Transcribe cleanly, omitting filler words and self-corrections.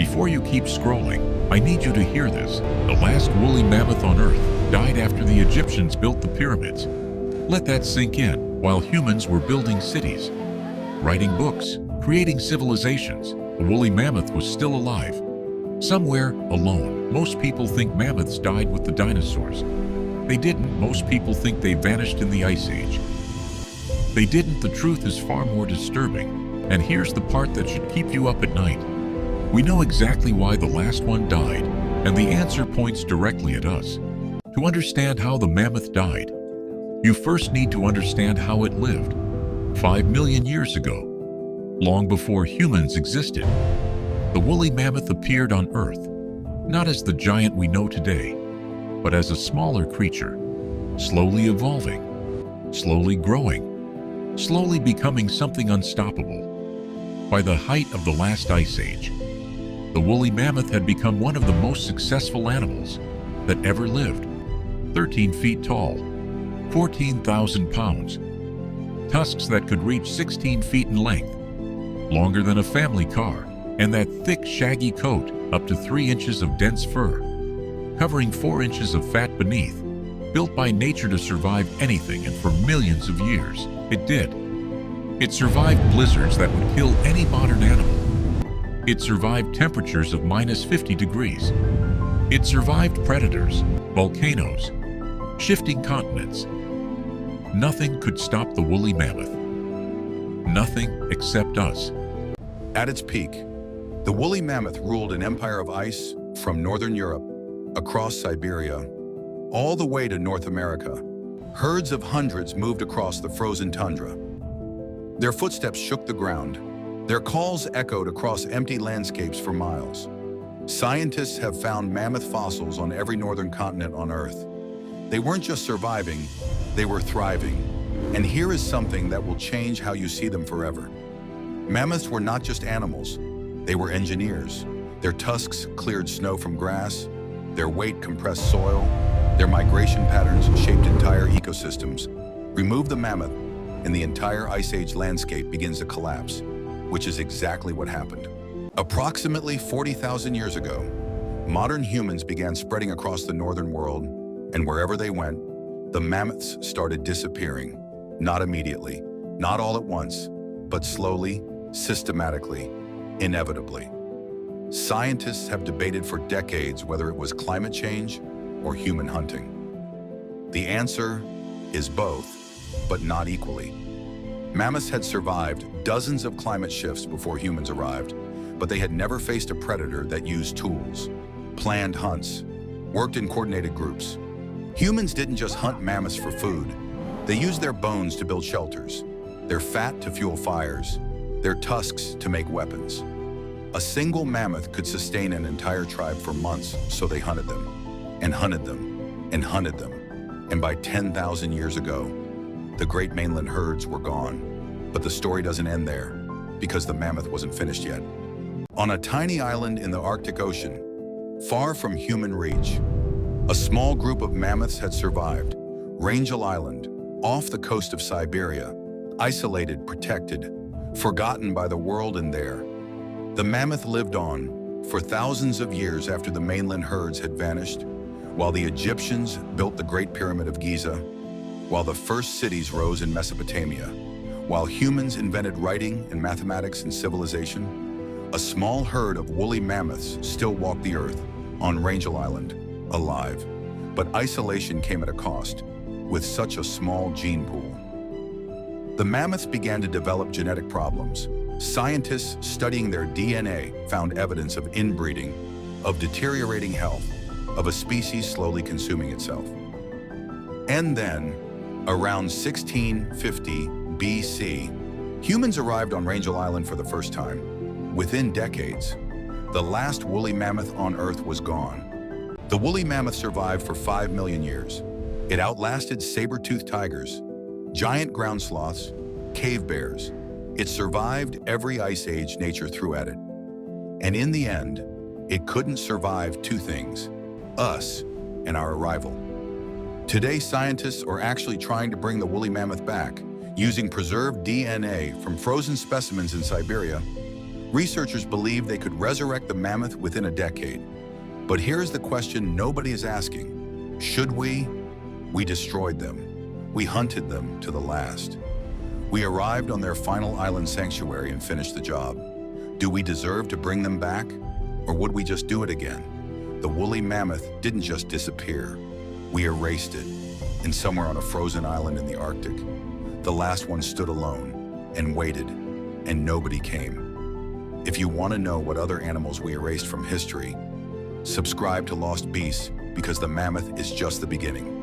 Before you keep scrolling, I need you to hear this. The last woolly mammoth on Earth died after the Egyptians built the pyramids. Let that sink in. While humans were building cities, writing books, creating civilizations, the woolly mammoth was still alive. Somewhere alone. Most people think mammoths died with the dinosaurs. They didn't. Most people think they vanished in the Ice Age. They didn't. The truth is far more disturbing. And here's the part that should keep you up at night. We know exactly why the last one died, and the answer points directly at us. To understand how the mammoth died, you first need to understand how it lived. 5 million years ago, long before humans existed, the woolly mammoth appeared on Earth, not as the giant we know today, but as a smaller creature, slowly evolving, slowly growing, slowly becoming something unstoppable. By the height of the last ice age, the woolly mammoth had become one of the most successful animals that ever lived. 13 feet tall, 14,000 pounds, tusks that could reach 16 feet in length, longer than a family car, and that thick, shaggy coat up to 3 inches of dense fur, covering 4 inches of fat beneath, built by nature to survive anything, and for millions of years, it did. It survived blizzards that would kill any modern animal. It survived temperatures of -50 degrees. It survived predators, volcanoes, shifting continents. Nothing could stop the woolly mammoth. Nothing except us. At its peak, the woolly mammoth ruled an empire of ice from northern Europe, across Siberia, all the way to North America. Herds of hundreds moved across the frozen tundra. Their footsteps shook the ground. Their calls echoed across empty landscapes for miles. Scientists have found mammoth fossils on every northern continent on Earth. They weren't just surviving, they were thriving. And here is something that will change how you see them forever. Mammoths were not just animals, they were engineers. Their tusks cleared snow from grass, their weight compressed soil, their migration patterns shaped entire ecosystems. Remove the mammoth, and the entire Ice Age landscape begins to collapse, which is exactly what happened. Approximately 40,000 years ago, modern humans began spreading across the northern world, and wherever they went, the mammoths started disappearing. Not immediately, not all at once, but slowly, systematically, inevitably. Scientists have debated for decades whether it was climate change or human hunting. The answer is both, but not equally. Mammoths had survived dozens of climate shifts before humans arrived, but they had never faced a predator that used tools, planned hunts, worked in coordinated groups. Humans didn't just hunt mammoths for food. They used their bones to build shelters, their fat to fuel fires, their tusks to make weapons. A single mammoth could sustain an entire tribe for months, so they hunted them, and hunted them, and hunted them. And by 10,000 years ago, the great mainland herds were gone. But the story doesn't end there, because the mammoth wasn't finished yet. On a tiny island in the Arctic Ocean, far from human reach, a small group of mammoths had survived. Wrangel Island, off the coast of Siberia, isolated, protected, forgotten by the world, and there, the mammoth lived on for thousands of years after the mainland herds had vanished, while the Egyptians built the Great Pyramid of Giza, while the first cities rose in Mesopotamia, while humans invented writing and mathematics and civilization. A small herd of woolly mammoths still walked the earth on Wrangel Island, alive. But isolation came at a cost, with such a small gene pool. The mammoths began to develop genetic problems. Scientists studying their DNA found evidence of inbreeding, of deteriorating health, of a species slowly consuming itself. And then, around 1650 BC, humans arrived on Wrangel Island for the first time. Within decades, the last woolly mammoth on Earth was gone. The woolly mammoth survived for 5 million years. It outlasted saber-toothed tigers, giant ground sloths, cave bears. It survived every ice age nature threw at it. And in the end, it couldn't survive two things: us and our arrival. Today, scientists are actually trying to bring the woolly mammoth back, using preserved DNA from frozen specimens in Siberia. Researchers believe they could resurrect the mammoth within a decade. But here's the question nobody is asking. Should we? We destroyed them. We hunted them to the last. We arrived on their final island sanctuary and finished the job. Do we deserve to bring them back? Or would we just do it again? The woolly mammoth didn't just disappear. We erased it. And somewhere on a frozen island in the Arctic, the last one stood alone and waited, and nobody came. If you want to know what other animals we erased from history, subscribe to Lost Beasts, because the mammoth is just the beginning.